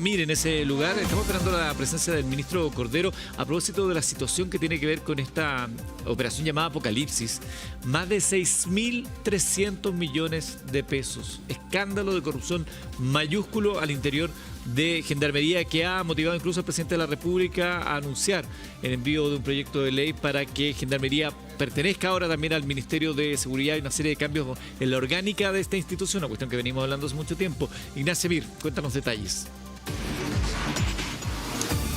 Mire, en ese lugar estamos esperando la presencia del ministro Cordero a propósito de la situación que tiene que ver con esta operación llamada Apocalipsis. Más de 6.300 millones de pesos. Escándalo de corrupción mayúsculo al interior de Gendarmería que ha motivado incluso al presidente de la República a anunciar el envío de un proyecto de ley para que Gendarmería pertenezca ahora también al Ministerio de Seguridad y una serie de cambios en la orgánica de esta institución, una cuestión que venimos hablando hace mucho tiempo. Ignacia Mir, cuéntanos detalles.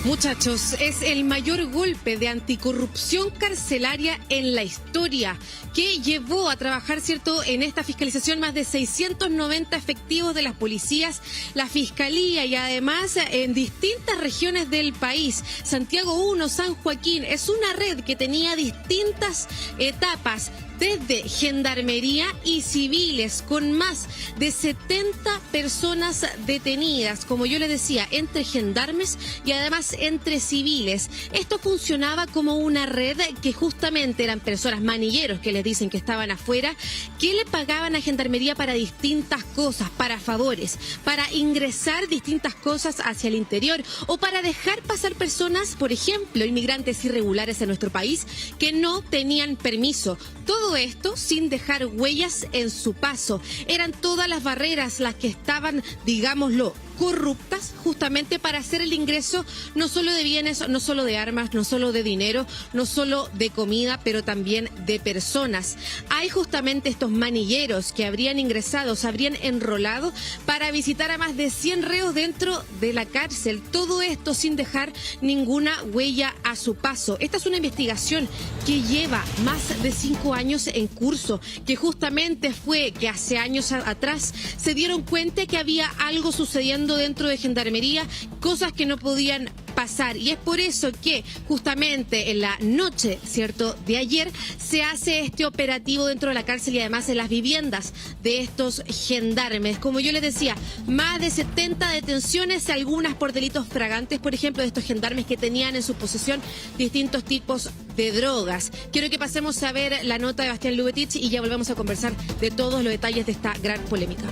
Muchachos, es el mayor golpe de anticorrupción carcelaria en la historia, que llevó a trabajar, ¿cierto?, en esta fiscalización más de 690 efectivos de las policías, la Fiscalía y además en distintas regiones del país. Santiago 1, San Joaquín, es una red que tenía distintas etapas, desde Gendarmería y civiles, con más de 70 personas detenidas, como yo les decía, entre gendarmes y además entre civiles. Esto funcionaba como una red que justamente eran personas manilleros, que les dicen que estaban afuera, que le pagaban a Gendarmería para distintas cosas, para favores, para ingresar distintas cosas hacia el interior o para dejar pasar personas, por ejemplo, inmigrantes irregulares en nuestro país que no tenían permiso. Todo esto sin dejar huellas en su paso. Eran todas las barreras las que estaban, digámoslo, corruptas justamente para hacer el ingreso no solo de bienes, no solo de armas, no solo de dinero, no solo de comida, pero también de personas. Hay justamente estos manilleros que habrían ingresado, se habrían enrolado para visitar a más de 100 reos dentro de la cárcel. Todo esto sin dejar ninguna huella a su paso. Esta es una investigación que lleva más de 5 años en curso, que justamente fue que hace años atrás se dieron cuenta que había algo sucediendo dentro de Gendarmería, cosas que no podían pasar, y es por eso que justamente en la noche, ¿cierto?, de ayer se hace este operativo dentro de la cárcel y además en las viviendas de estos gendarmes. Como yo les decía, más de 70 detenciones, algunas por delitos fragantes, por ejemplo, de estos gendarmes que tenían en su posesión distintos tipos de drogas. Quiero que pasemos a ver la nota de Bastián Lubetich y ya volvemos a conversar de todos los detalles de esta gran polémica.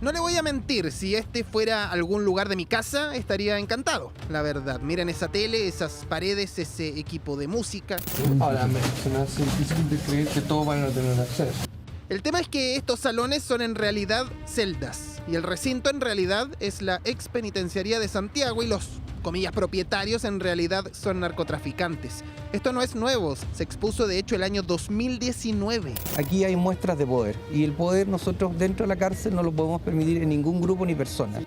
No le voy a mentir, si este fuera algún lugar de mi casa, estaría encantado, la verdad. Miren esa tele, esas paredes, ese equipo de música. Ahora se me hace difícil de creer que todos van a tener acceso. El tema es que estos salones son en realidad celdas, y el recinto en realidad es la ex penitenciaría de Santiago y los, comillas, propietarios en realidad son narcotraficantes. Esto no es nuevo, se expuso de hecho el año 2019. Aquí hay muestras de poder, y el poder nosotros dentro de la cárcel no lo podemos permitir en ningún grupo ni persona.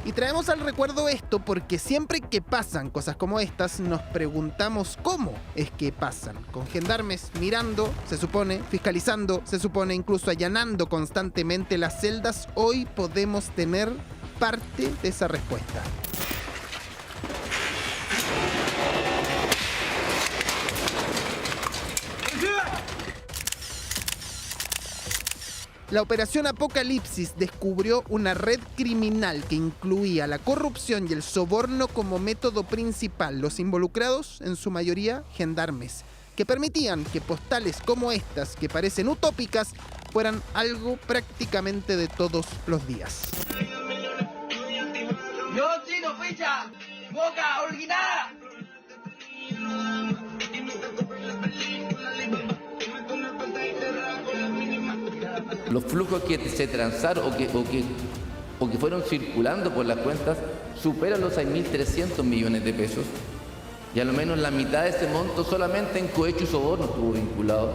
Y traemos al recuerdo esto porque siempre que pasan cosas como estas nos preguntamos cómo es que pasan. Con gendarmes mirando, se supone, fiscalizando, se supone, incluso allanando constantemente las celdas, hoy podemos tener parte de esa respuesta. La operación Apocalipsis descubrió una red criminal que incluía la corrupción y el soborno como método principal. Los involucrados, en su mayoría, gendarmes, que permitían que postales como estas, que parecen utópicas, fueran algo prácticamente de todos los días. Yo chino ficha, boca original. Los flujos que se transaron o que fueron circulando por las cuentas superan los 6.300 millones de pesos. Y a lo menos la mitad de ese monto solamente en cohecho y soborno estuvo vinculado.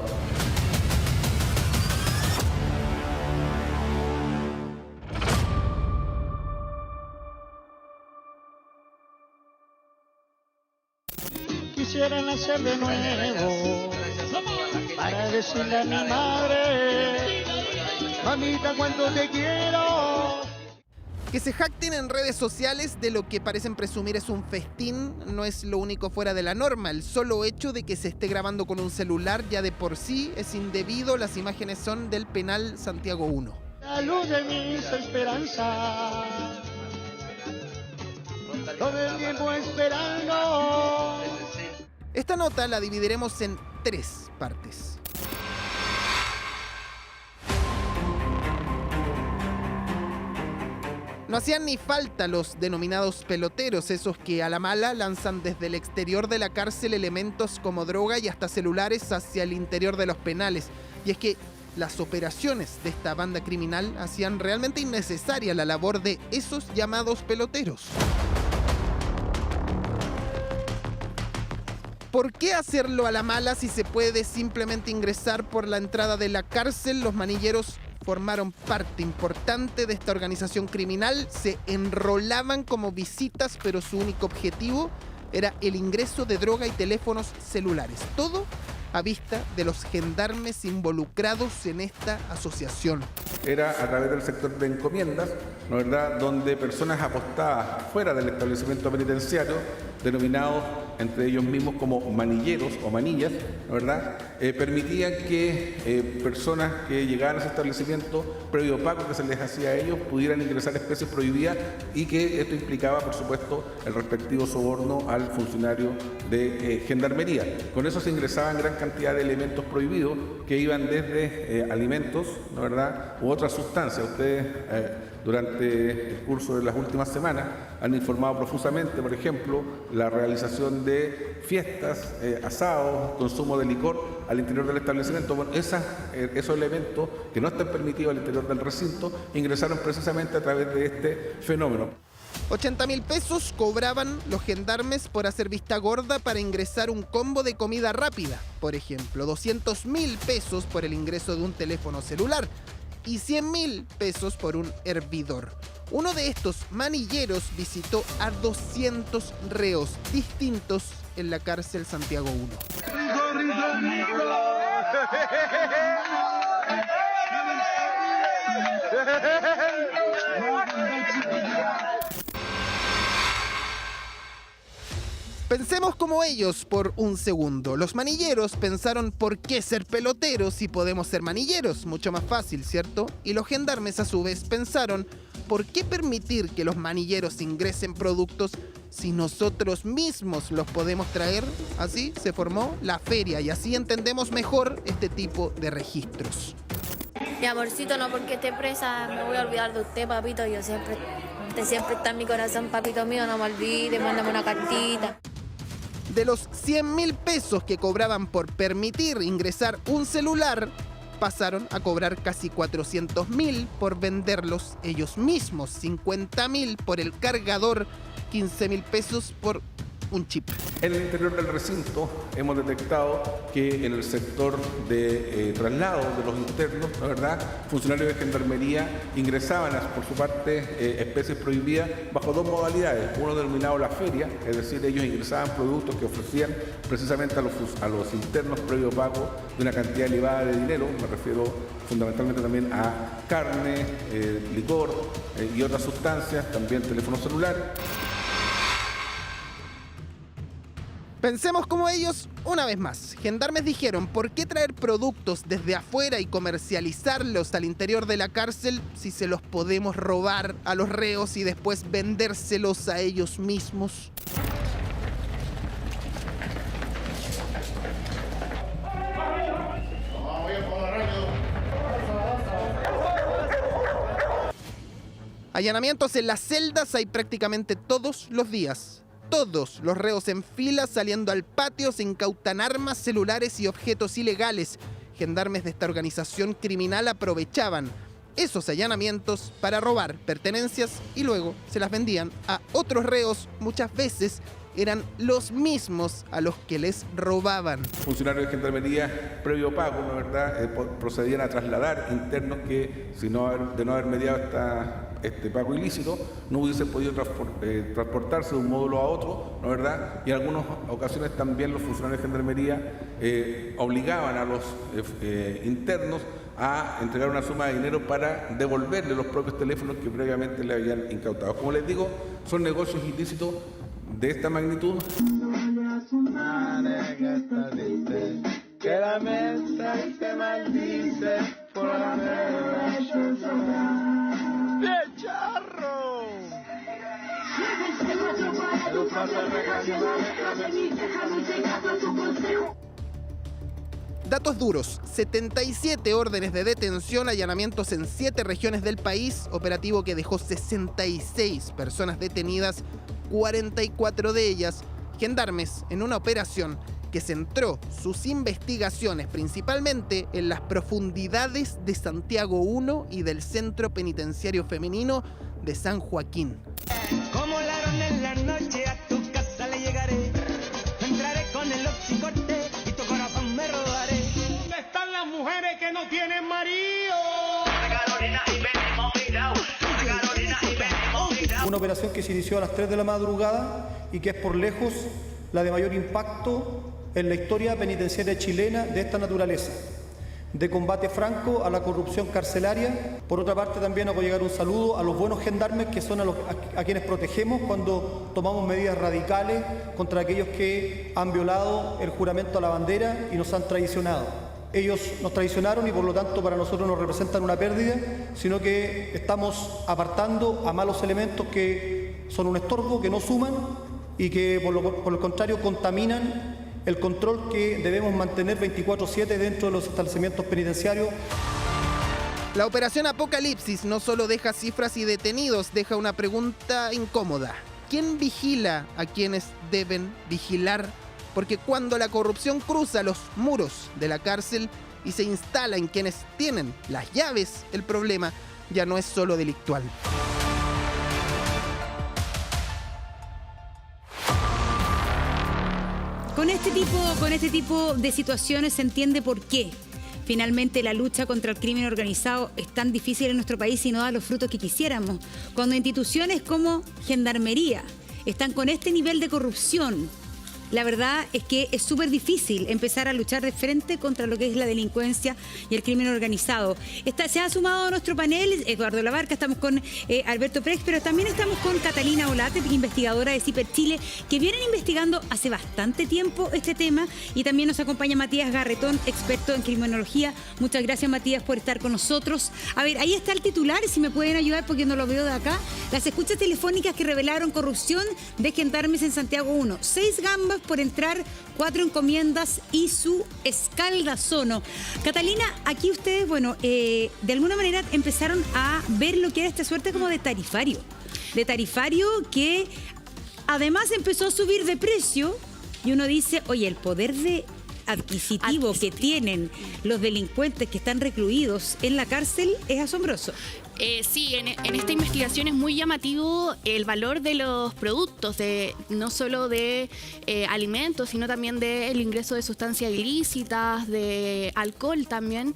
Quisiera nacer de nuevo para decirle a mi madre, mamita, cuánto te quiero. Que se jacten en redes sociales de lo que parecen presumir es un festín no es lo único fuera de la norma. El solo hecho de que se esté grabando con un celular ya de por sí es indebido. Las imágenes son del penal Santiago 1. La luz de mis esperanzas, todo el tiempo esperando. Esta nota la dividiremos en 3 partes. No hacían ni falta los denominados peloteros, esos que a la mala lanzan desde el exterior de la cárcel elementos como droga y hasta celulares hacia el interior de los penales. Y es que las operaciones de esta banda criminal hacían realmente innecesaria la labor de esos llamados peloteros. ¿Por qué hacerlo a la mala si se puede simplemente ingresar por la entrada de la cárcel? Los manilleros formaron parte importante de esta organización criminal, se enrolaban como visitas, pero su único objetivo era el ingreso de droga y teléfonos celulares. Todo a vista de los gendarmes involucrados en esta asociación. Era a través del sector de encomiendas, ¿no es verdad?, donde personas apostadas fuera del establecimiento penitenciario, denominados entre ellos mismos como manilleros o manillas, ¿no es verdad?, permitían que personas que llegaban a ese establecimiento, previo pago que se les hacía a ellos, pudieran ingresar especies prohibidas y que esto implicaba, por supuesto, el respectivo soborno al funcionario de gendarmería. Con eso se ingresaban gran cantidad de elementos prohibidos que iban desde alimentos, ¿no es verdad?, u otras sustancias. Ustedes durante el curso de las últimas semanas han informado profusamente, por ejemplo, la realización de fiestas, asados, consumo de licor al interior del establecimiento. Bueno, esos elementos que no están permitidos al interior del recinto ingresaron precisamente a través de este fenómeno. 80.000 pesos cobraban los gendarmes por hacer vista gorda para ingresar un combo de comida rápida, por ejemplo, 200.000 pesos por el ingreso de un teléfono celular y 100.000 pesos por un hervidor. Uno de estos manilleros visitó a 200 reos distintos en la cárcel Santiago 1. Pensemos como ellos por un segundo. Los manilleros pensaron por qué ser peloteros si podemos ser manilleros, mucho más fácil, ¿cierto? Y los gendarmes a su vez pensaron por qué permitir que los manilleros ingresen productos si nosotros mismos los podemos traer. Así se formó la feria y así entendemos mejor este tipo de registros. Mi amorcito, no porque esté presa me voy a olvidar de usted, papito. Usted siempre está en mi corazón, papito mío, no me olvide, mándame una cartita. De los 100.000 pesos que cobraban por permitir ingresar un celular, pasaron a cobrar casi 400.000 por venderlos ellos mismos, 50.000 por el cargador, 15.000 pesos por un chip. En el interior del recinto hemos detectado que en el sector de traslado de los internos, la verdad, funcionarios de gendarmería ingresaban por su parte especies prohibidas bajo 2 modalidades. Uno denominado la feria, es decir, ellos ingresaban productos que ofrecían precisamente a los internos previo pago de una cantidad elevada de dinero. Me refiero fundamentalmente también a carne, licor y otras sustancias, también teléfono celular. Pensemos como ellos una vez más. Gendarmes dijeron, ¿por qué traer productos desde afuera y comercializarlos al interior de la cárcel si se los podemos robar a los reos y después vendérselos a ellos mismos? Allanamientos en las celdas hay prácticamente todos los días. Todos los reos en fila saliendo al patio se incautan armas, celulares y objetos ilegales. Gendarmes de esta organización criminal aprovechaban esos allanamientos para robar pertenencias y luego se las vendían a otros reos. Muchas veces eran los mismos a los que les robaban. Funcionarios de gendarmería previo pago, ¿no es verdad?, procedían a trasladar internos que, de no haber mediado este pago ilícito, no hubiesen podido transportarse de un módulo a otro, ¿no es verdad? Y en algunas ocasiones también los funcionarios de gendarmería obligaban a los internos a entregar una suma de dinero para devolverle los propios teléfonos que previamente le habían incautado. Como les digo, son negocios ilícitos de esta magnitud. Que la mesa se maldice por ¡bien charro! Datos duros, 77 órdenes de detención, allanamientos en 7 regiones del país, operativo que dejó 66 personas detenidas, 44 de ellas gendarmes, en una operación que centró sus investigaciones principalmente en las profundidades de Santiago I y del Centro Penitenciario Femenino de San Joaquín. Como ladrón en la noche a tu casa le llegaré, entraré con el oxicorte y tu corazón me robaré. ¿Dónde están las mujeres que no tienen marido? Una operación que se inició a las 3 de la madrugada y que es por lejos la de mayor impacto en la historia penitenciaria chilena de esta naturaleza, de combate franco a la corrupción carcelaria. Por otra parte, también hago llegar un saludo a los buenos gendarmes, que son a quienes protegemos cuando tomamos medidas radicales contra aquellos que han violado el juramento a la bandera y nos han traicionado. Ellos nos traicionaron y por lo tanto para nosotros no representan una pérdida, sino que estamos apartando a malos elementos que son un estorbo, que no suman y que por el contrario contaminan el control que debemos mantener 24/7 dentro de los establecimientos penitenciarios. La operación Apocalipsis no solo deja cifras y detenidos, deja una pregunta incómoda. ¿Quién vigila a quienes deben vigilar? Porque cuando la corrupción cruza los muros de la cárcel y se instala en quienes tienen las llaves, el problema ya no es solo delictual. Con este tipo de situaciones se entiende por qué finalmente la lucha contra el crimen organizado es tan difícil en nuestro país y no da los frutos que quisiéramos. Cuando instituciones como Gendarmería están con este nivel de corrupción, la verdad es que es súper difícil empezar a luchar de frente contra lo que es la delincuencia y el crimen organizado. Se ha sumado a nuestro panel Eduardo Labarca, estamos con Alberto Prex, pero también estamos con Catalina Olate, investigadora de CIPER Chile, que vienen investigando hace bastante tiempo este tema, y también nos acompaña Matías Garretón, experto en criminología. Muchas gracias, Matías, por estar con nosotros. A ver, ahí está el titular, si me pueden ayudar porque no lo veo de acá. Las escuchas telefónicas que revelaron corrupción de gendarmes en Santiago I. 6 gambas por entrar, 4 encomiendas y su escaldazono. Catalina, aquí ustedes, de alguna manera empezaron a ver lo que era esta suerte como de tarifario que además empezó a subir de precio, y uno dice, oye, el poder adquisitivo que tienen los delincuentes que están recluidos en la cárcel es asombroso. Sí, en esta investigación es muy llamativo el valor de los productos, no solo de alimentos, sino también del ingreso de sustancias ilícitas, de alcohol también,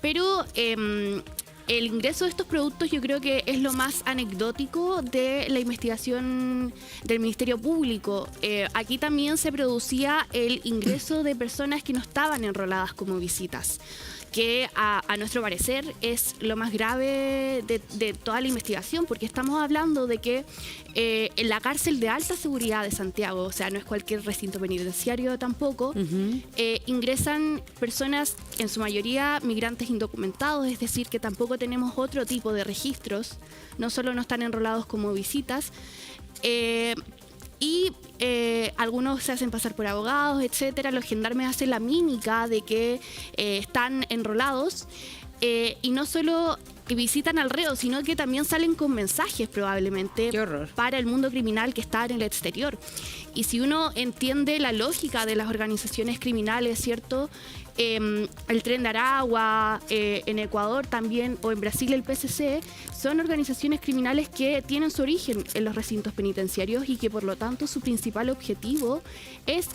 pero el ingreso de estos productos yo creo que es lo más anecdótico de la investigación del Ministerio Público. Aquí también se producía el ingreso de personas que no estaban enroladas como visitas, que a nuestro parecer es lo más grave de toda la investigación, porque estamos hablando de que en la cárcel de alta seguridad de Santiago, o sea, no es cualquier recinto penitenciario tampoco, ingresan personas, en su mayoría migrantes indocumentados, es decir, que tampoco tenemos otro tipo de registros, no solo no están enrolados como visitas, y algunos se hacen pasar por abogados, etcétera. Los gendarmes hacen la mímica de que están enrolados, y no solo visitan al reo, sino que también salen con mensajes probablemente para el mundo criminal que está en el exterior. Y si uno entiende la lógica de las organizaciones criminales, ¿cierto? El Tren de Aragua, en Ecuador también, o en Brasil el PCC, son organizaciones criminales que tienen su origen en los recintos penitenciarios y que por lo tanto su principal objetivo es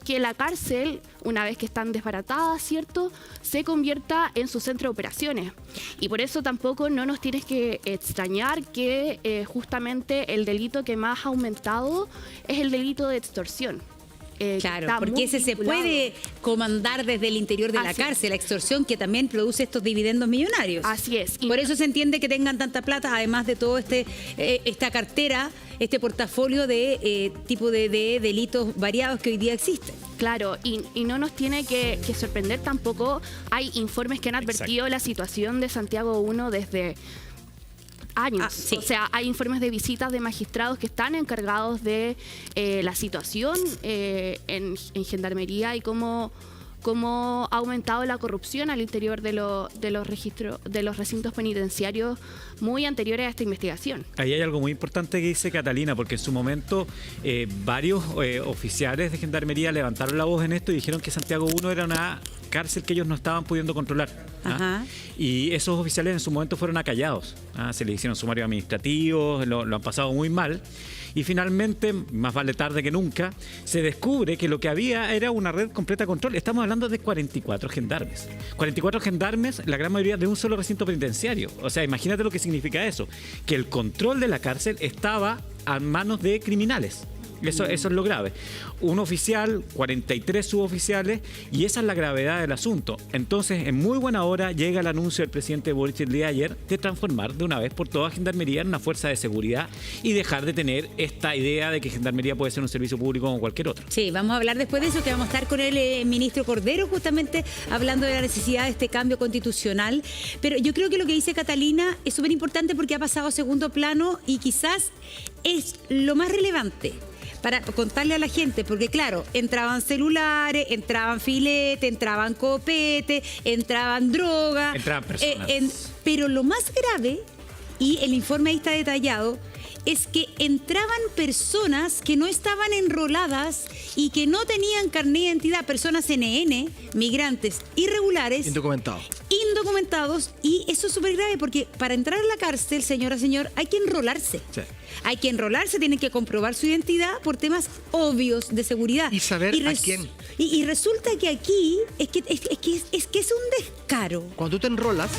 que la cárcel, una vez que están desbaratadas, ¿cierto?, se convierta en su centro de operaciones. Y por eso tampoco no nos tienes que extrañar que justamente el delito que más ha aumentado es el delito de extorsión. Claro, porque ese se puede comandar desde el interior de la cárcel, la extorsión que también produce estos dividendos millonarios. Así es. Por eso se entiende que tengan tanta plata, además de todo esta cartera, este portafolio de tipo de delitos variados que hoy día existen. Claro, y no nos tiene que sorprender tampoco. Hay informes que han advertido la situación de Santiago I desde años. Sí. O sea, hay informes de visitas de magistrados que están encargados de la situación en Gendarmería y cómo ha aumentado la corrupción al interior de los registros, de los recintos penitenciarios muy anteriores a esta investigación. Ahí hay algo muy importante que dice Catalina, porque en su momento varios oficiales de Gendarmería levantaron la voz en esto y dijeron que Santiago I era una cárcel que ellos no estaban pudiendo controlar. Ajá. Y esos oficiales en su momento fueron acallados. Se le hicieron sumarios administrativos, lo han pasado muy mal. Y finalmente, más vale tarde que nunca, se descubre que lo que había era una red completa de control. Estamos hablando de 44 gendarmes. 44 gendarmes, la gran mayoría de un solo recinto penitenciario. O sea, imagínate lo que significa eso. Que el control de la cárcel estaba a manos de criminales. Eso es lo grave. Un oficial, 43 suboficiales, y esa es la gravedad del asunto. Entonces, en muy buena hora llega el anuncio del presidente Boric el día de ayer de transformar de una vez por todas Gendarmería en una fuerza de seguridad y dejar de tener esta idea de que Gendarmería puede ser un servicio público como cualquier otro. Sí, vamos a hablar después de eso, que vamos a estar con el ministro Cordero justamente hablando de la necesidad de este cambio constitucional. Pero yo creo que lo que dice Catalina es súper importante porque ha pasado a segundo plano y quizás es lo más relevante para contarle a la gente, porque claro, entraban celulares, entraban filetes, entraban copetes, entraban drogas. Entraban personas. Pero lo más grave, y el informe ahí está detallado, es que entraban personas que no estaban enroladas y que no tenían carnet de identidad, personas NN, migrantes irregulares. Indocumentados, y eso es súper grave porque para entrar a la cárcel, señora, señor, hay que enrolarse. Sí. Hay que enrolarse, tienen que comprobar su identidad por temas obvios de seguridad. Y saber a quién. Y resulta que aquí es que es un descaro. Cuando tú te enrolas,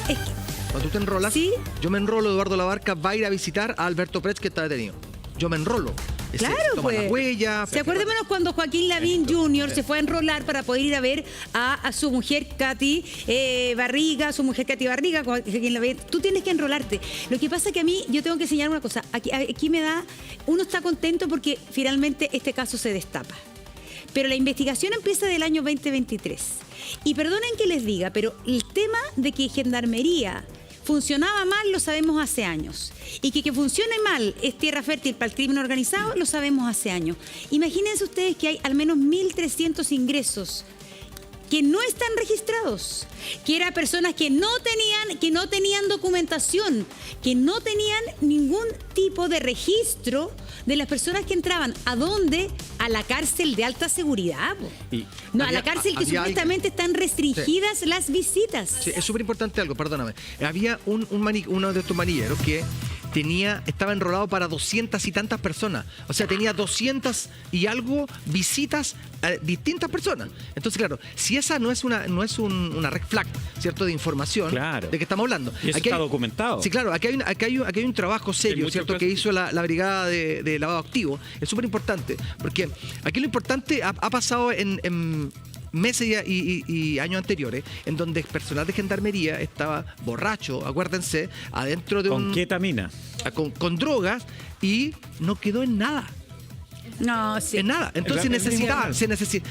¿sí? Yo me enrolo, Eduardo Labarca va a ir a visitar a Alberto Pérez, que está detenido. Yo me enrolo. Claro, toma pues. la huella. ¿Se acuerdan menos cuando Joaquín Lavín Jr. se fue a enrolar para poder ir a ver a su mujer Katy Barriga, Joaquín Lavín? Tú tienes que enrolarte. Lo que pasa es que a mí, yo tengo que enseñar una cosa. Aquí me da, uno está contento porque finalmente este caso se destapa. Pero la investigación empieza del año 2023. Y perdonen que les diga, pero el tema de que Gendarmería funcionaba mal lo sabemos hace años. Y que funcione mal es tierra fértil para el crimen organizado lo sabemos hace años. Imagínense ustedes que hay al menos 1.300 ingresos que no están registrados, que eran personas que no tenían documentación, que no tenían ningún tipo de registro de las personas que entraban. ¿A dónde? A la cárcel de alta seguridad. A la cárcel que supuestamente están restringidas las visitas. Sí, es súper importante algo, perdóname. Había uno de estos manilleros que estaba enrolado para 200 y tantas personas. O sea, tenía 200 y algo visitas a distintas personas. Entonces, claro, si esa no es una red flag, ¿cierto?, de información, claro, de que estamos hablando. Y eso está documentado. Sí, claro, aquí hay un trabajo serio, ¿cierto?, que hizo la brigada de lavado activo. Es súper importante, porque aquí lo importante ha pasado en meses y años anteriores, en donde el personal de Gendarmería estaba borracho, acuérdense, adentro de ¿Con ketamina? Con drogas, y no quedó en nada. No, sí. En nada. Entonces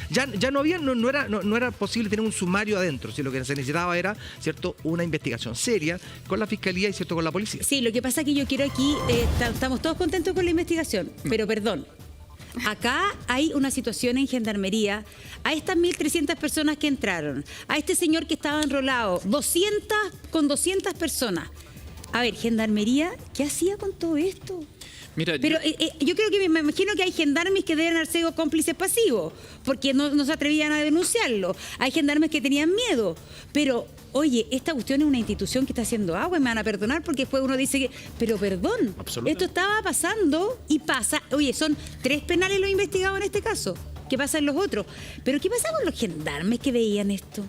ya no era posible tener un sumario adentro. Si lo que se necesitaba era, ¿cierto?, una investigación seria con la fiscalía y, ¿cierto?, con la policía. Sí, lo que pasa es que yo quiero aquí, estamos todos contentos con la investigación, pero perdón. Acá hay una situación en Gendarmería, a estas 1.300 personas que entraron, a este señor que estaba enrolado, 200 personas. A ver, Gendarmería, ¿qué hacía con todo esto? Mira, pero yo creo que me imagino que hay gendarmes que deben haber sido cómplices pasivos, porque no se atrevían a denunciarlo. Hay gendarmes que tenían miedo, pero oye, esta cuestión es una institución que está haciendo agua y me van a perdonar porque después uno dice que, pero perdón, esto estaba pasando y pasa. Oye, son 3 penales los investigados en este caso. ¿Qué pasa en los otros? Pero ¿qué pasa con los gendarmes que veían esto?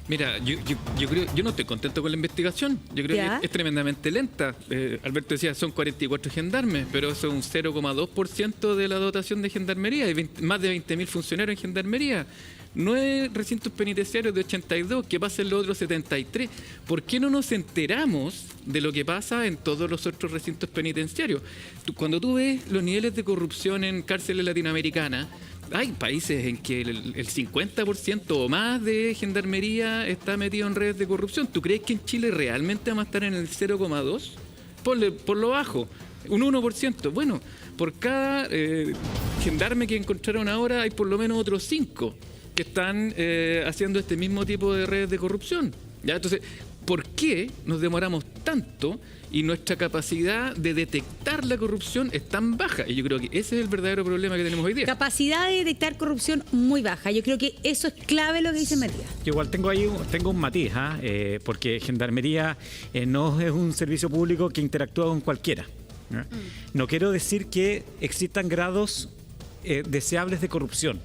Mira, yo no estoy contento con la investigación. Yo creo que es tremendamente lenta. Alberto decía, son 44 gendarmes, pero eso es un 0,2% de la dotación de Gendarmería. Hay más de 20.000 funcionarios en Gendarmería. 9 recintos penitenciarios de 82, ¿qué pasa en los otros 73? ¿Por qué no nos enteramos de lo que pasa en todos los otros recintos penitenciarios? Cuando tú ves los niveles de corrupción en cárceles latinoamericanas, hay países en que el 50% o más de Gendarmería está metido en redes de corrupción. ¿Tú crees que en Chile realmente vamos a estar en el 0,2? ponle por lo bajo, un 1%. Bueno, por cada gendarme que encontraron ahora hay por lo menos otros 5 que están haciendo este mismo tipo de redes de corrupción. ¿Ya? Entonces, ¿por qué nos demoramos tanto y nuestra capacidad de detectar la corrupción es tan baja? Y yo creo que ese es el verdadero problema que tenemos hoy día. Capacidad de detectar corrupción muy baja. Yo creo que eso es clave lo que dice Matías. Yo igual tengo un matiz, porque Gendarmería no es un servicio público que interactúa con cualquiera. No quiero decir que existan grados deseables de corrupción,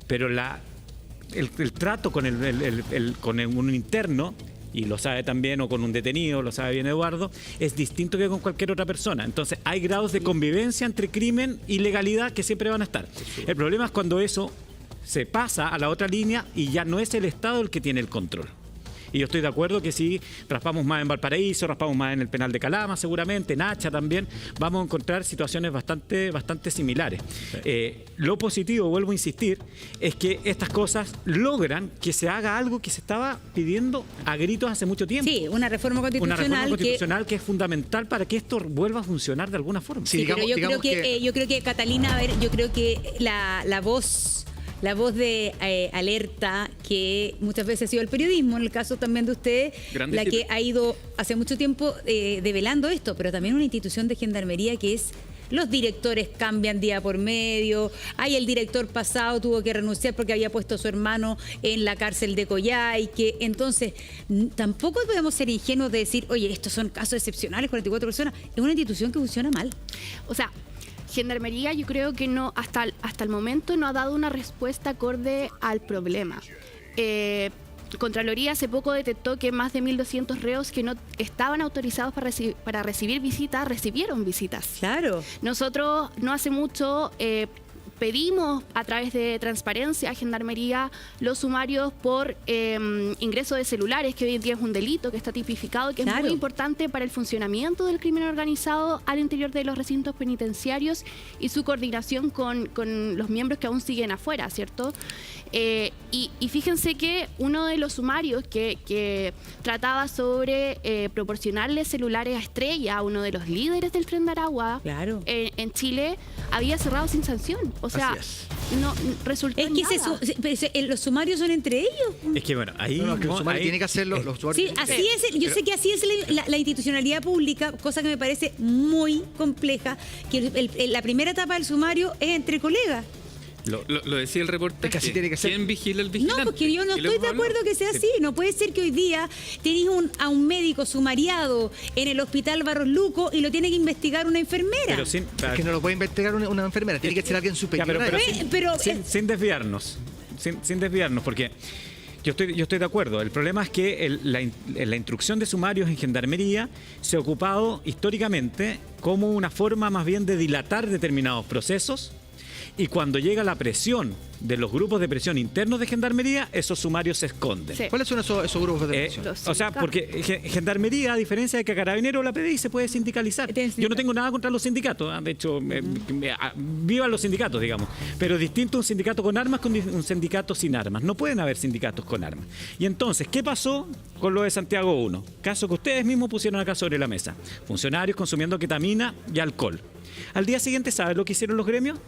pero el trato con un interno, y lo sabe también, o con un detenido, lo sabe bien Eduardo, es distinto que con cualquier otra persona. Entonces hay grados de convivencia entre crimen y legalidad que siempre van a estar. El problema es cuando eso se pasa a la otra línea y ya no es el Estado el que tiene el control. Y yo estoy de acuerdo que si raspamos más en Valparaíso, raspamos más en el penal de Calama, seguramente, en Hacha también, vamos a encontrar situaciones bastante similares. Lo positivo, vuelvo a insistir, es que estas cosas logran que se haga algo que se estaba pidiendo a gritos hace mucho tiempo. Sí, una reforma constitucional, que es fundamental para que esto vuelva a funcionar de alguna forma. Sí, pero yo creo que Catalina, yo creo que la voz de alerta que muchas veces ha sido el periodismo, en el caso también de ustedes, la que ha ido hace mucho tiempo develando esto, pero también una institución de gendarmería que es... Los directores cambian día por medio. El director pasado tuvo que renunciar porque había puesto a su hermano en la cárcel de Coyhaique. Entonces, tampoco podemos ser ingenuos de decir, oye, estos son casos excepcionales, 44 personas. Es una institución que funciona mal. O sea, Gendarmería yo creo que no hasta el momento no ha dado una respuesta acorde al problema. Contraloría hace poco detectó que más de 1.200 reos que no estaban autorizados para recibir visitas, recibieron visitas. Claro. Nosotros no hace mucho pedimos a través de Transparencia a Gendarmería los sumarios por ingreso de celulares, que hoy en día es un delito que está tipificado, que es muy importante para el funcionamiento del crimen organizado al interior de los recintos penitenciarios y su coordinación con los miembros que aún siguen afuera, ¿cierto? Y fíjense que uno de los sumarios que trataba sobre proporcionarle celulares a Estrella, uno de los líderes del Tren de Aragua, en Chile, había cerrado sin sanción. O sea, no resultó es que los sumarios son entre ellos. Es que bueno, ahí... No, es que el sumario tiene que hacerlo. Los sí, así es. Yo sé que así es la institucionalidad pública, cosa que me parece muy compleja, que la primera etapa del sumario es entre colegas. Lo decía el reportaje. Es que así tiene que ser. ¿Quién vigila al vigilante? No, porque yo no estoy de acuerdo que sea así. No puede ser que hoy día tenéis a un médico sumariado en el hospital Barros Luco y lo tiene que investigar una enfermera. Es que no lo puede investigar una enfermera, tiene que ser alguien superior. Sin desviarnos, sin desviarnos, porque yo estoy de acuerdo. El problema es que la instrucción de sumarios en Gendarmería se ha ocupado históricamente como una forma más bien de dilatar determinados procesos. Y cuando llega la presión de los grupos de presión internos de Gendarmería, esos sumarios se esconden. Sí. ¿Cuáles son esos grupos de presión? O sea, porque Gendarmería, a diferencia de que Carabinero o la PDI, se puede sindicalizar. Yo no tengo nada contra los sindicatos. De hecho, vivan los sindicatos, digamos. Pero es distinto un sindicato con armas con un sindicato sin armas. No pueden haber sindicatos con armas. Y entonces, ¿qué pasó con lo de Santiago 1? Caso que ustedes mismos pusieron acá sobre la mesa. Funcionarios consumiendo ketamina y alcohol. Al día siguiente, ¿sabes lo que hicieron los gremios?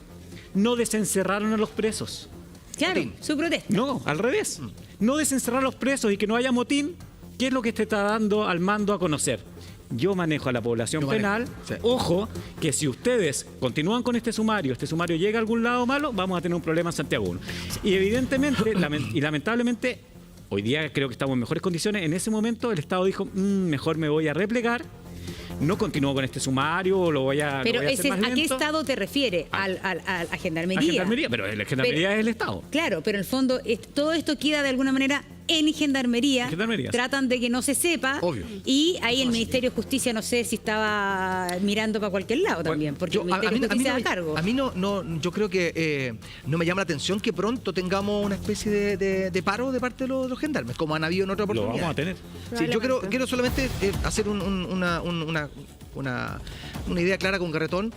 No desencerraron a los presos. Claro, su protesta. No, al revés. No desencerrar a los presos y que no haya motín. ¿Qué es lo que te está dando al mando a conocer? Yo manejo a la población penal. Sí. Ojo, que si ustedes continúan con este sumario llega a algún lado malo, vamos a tener un problema en Santiago 1. Y evidentemente, y lamentablemente, hoy día creo que estamos en mejores condiciones. En ese momento el Estado dijo, mejor me voy a replegar. No continúo con este sumario, lo voy a Pero hacer más lento. ¿a qué Estado te refieres? A Gendarmería. A Gendarmería, pero la Gendarmería es el Estado. Claro, pero en el fondo todo esto queda de alguna manera en Gendarmería. Tratan de que no se sepa. Obvio. Y ahí el Ministerio de Justicia no sé si estaba mirando para cualquier lado también, porque el Ministerio de Justicia da cargo. A mí yo creo que no me llama la atención que pronto tengamos una especie de paro de parte de los gendarmes, como han habido en otra oportunidad. Lo vamos a tener. Sí, yo quiero solamente hacer una idea clara con Carretón.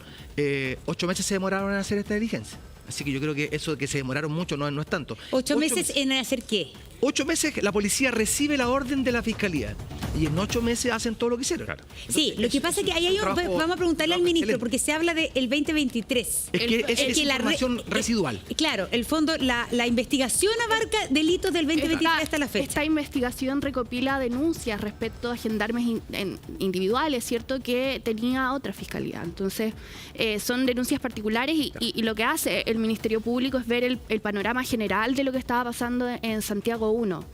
8 meses se demoraron en hacer esta diligencia. Así que yo creo que eso de que se demoraron mucho no es tanto. 8 meses en hacer qué? 8 meses la policía recibe la orden de la fiscalía. y en 8 meses hacen todo lo que hicieron. Sí, lo que pasa es que ahí vamos a preguntarle al ministro, porque se habla del 2023. Es que es información residual. Claro, el fondo, la investigación abarca delitos del 2023 hasta la fecha. Esta investigación recopila denuncias respecto a gendarmes individuales, ¿cierto?, que tenía otra fiscalía. Entonces, son denuncias particulares y lo que hace el Ministerio Público es ver el panorama general de lo que estaba pasando en Santiago 1.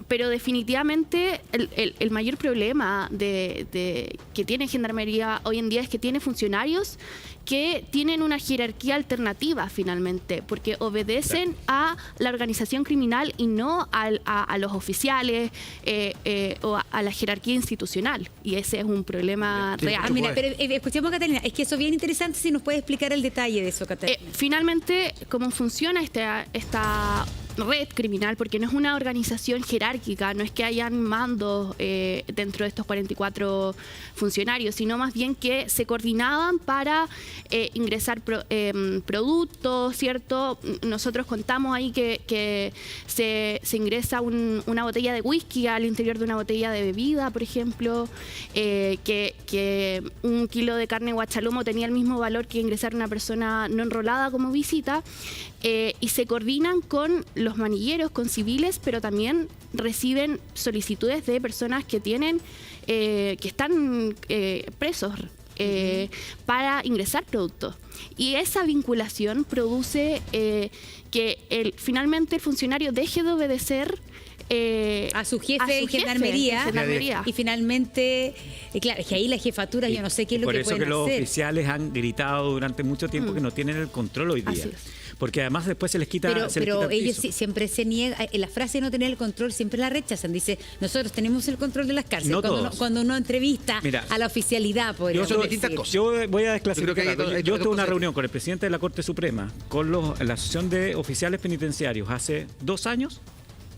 Pero definitivamente el mayor problema que tiene Gendarmería hoy en día es que tiene funcionarios que tienen una jerarquía alternativa finalmente, porque obedecen a la organización criminal y no a los oficiales o a la jerarquía institucional. Y ese es un problema real. Mira, pero escuchemos a Catalina, es que eso es bien interesante, si nos puede explicar el detalle de eso, Catalina. Finalmente, cómo funciona esta red criminal, porque no es una organización jerárquica, no es que hayan mandos dentro de estos 44 funcionarios, sino más bien que se coordinaban para ingresar productos, ¿cierto? Nosotros contamos ahí que se ingresa una botella de whisky al interior de una botella de bebida, por ejemplo, que un kilo de carne guachalomo tenía el mismo valor que ingresar una persona no enrolada como visita, y se coordinan con los manilleros, con civiles, pero también reciben solicitudes de personas que están presos para ingresar productos. Y esa vinculación produce que finalmente el funcionario deje de obedecer a su jefe en gendarmería. Y finalmente, claro, es que ahí la jefatura, yo no sé qué es lo que pueden hacer. Por eso que los oficiales han gritado durante mucho tiempo que no tienen el control hoy día. Porque además después se les quita pero ellos siempre se niegan, la frase de no tener el control siempre la rechazan. Dice, nosotros tenemos el control de las cárceles. Cuando uno entrevista a la oficialidad, yo voy a desclasificar. Yo tuve una reunión con el presidente de la Corte Suprema, con la Asociación de Oficiales Penitenciarios hace 2 años,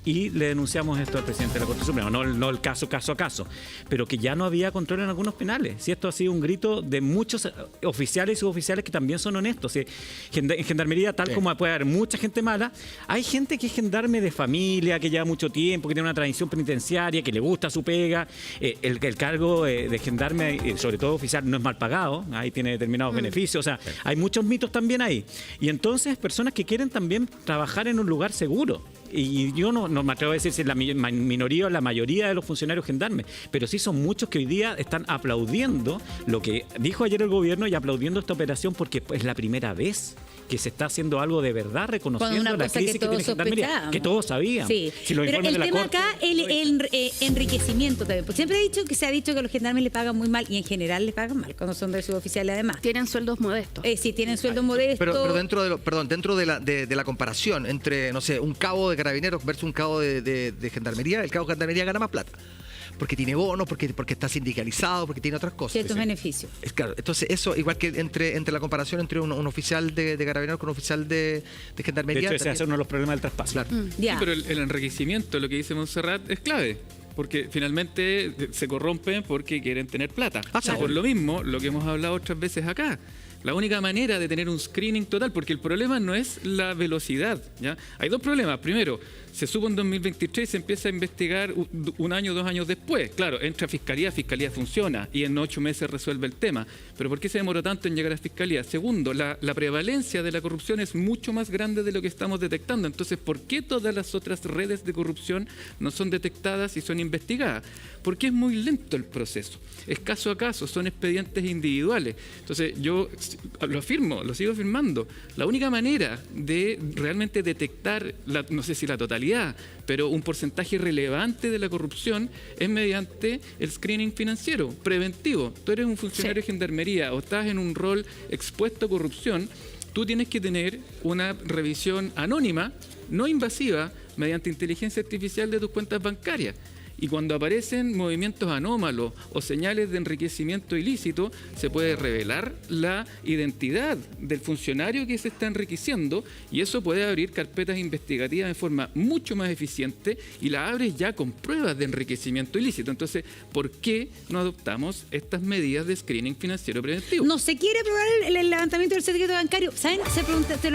y le denunciamos esto al presidente de la Corte Suprema, no el caso a caso, pero que ya no había control en algunos penales. Si esto ha sido un grito de muchos oficiales y suboficiales que también son honestos. En Gendarmería, tal como puede haber mucha gente mala, hay gente que es gendarme de familia, que lleva mucho tiempo, que tiene una tradición penitenciaria, que le gusta su pega. El cargo de gendarme, sobre todo oficial, no es mal pagado, ahí tiene determinados beneficios. O sea, hay muchos mitos también ahí. Y entonces, personas que quieren también trabajar en un lugar seguro. Y yo no me atrevo a decir si es la minoría o la mayoría de los funcionarios gendarmes, pero sí son muchos que hoy día están aplaudiendo lo que dijo ayer el gobierno y aplaudiendo esta operación porque es la primera vez que se está haciendo algo de verdad reconociendo la crisis que tiene Gendarmería, que todos sabían. Sí. Pero el tema acá, el enriquecimiento también. Porque siempre se ha dicho que los gendarmes le pagan muy mal y en general le pagan mal cuando son de suboficiales además. Tienen sueldos modestos. Sí, tienen sueldos modestos. Pero dentro de la comparación entre, no sé, un cabo de carabineros versus un cabo de gendarmería, el cabo de gendarmería gana más plata. Porque tiene bonos, porque está sindicalizado, porque tiene otras cosas. Ciertos beneficios. Claro, entonces eso, igual que entre la comparación entre un oficial de carabineros con un oficial de gendarmería. De hecho, ese es uno de los problemas del traspaso. Claro. Sí, pero el enriquecimiento, lo que dice Montserrat, es clave. Porque finalmente se corrompen porque quieren tener plata. Por lo mismo, lo que hemos hablado otras veces acá. La única manera de tener un screening total, porque el problema no es la velocidad, ¿ya? Hay 2 problemas. Primero, se supo en 2023 y se empieza a investigar 1 año, 2 años después. Claro, entra a Fiscalía funciona y en 8 meses resuelve el tema. Pero ¿por qué se demoró tanto en llegar a Fiscalía? Segundo, la prevalencia de la corrupción es mucho más grande de lo que estamos detectando. Entonces, ¿por qué todas las otras redes de corrupción no son detectadas y son investigadas? Porque es muy lento el proceso. Es caso a caso, son expedientes individuales. Entonces, yo lo afirmo, lo sigo afirmando. La única manera de realmente detectar, no sé si la totalidad, pero un porcentaje relevante de la corrupción es mediante el screening financiero, preventivo. Tú eres un funcionario de Gendarmería o estás en un rol expuesto a corrupción, tú tienes que tener una revisión anónima, no invasiva, mediante inteligencia artificial de tus cuentas bancarias. Y cuando aparecen movimientos anómalos o señales de enriquecimiento ilícito, se puede revelar la identidad del funcionario que se está enriqueciendo y eso puede abrir carpetas investigativas de forma mucho más eficiente y la abres ya con pruebas de enriquecimiento ilícito. Entonces, ¿por qué no adoptamos estas medidas de screening financiero preventivo? No se quiere aprobar el levantamiento del secreto bancario. ¿Saben? Se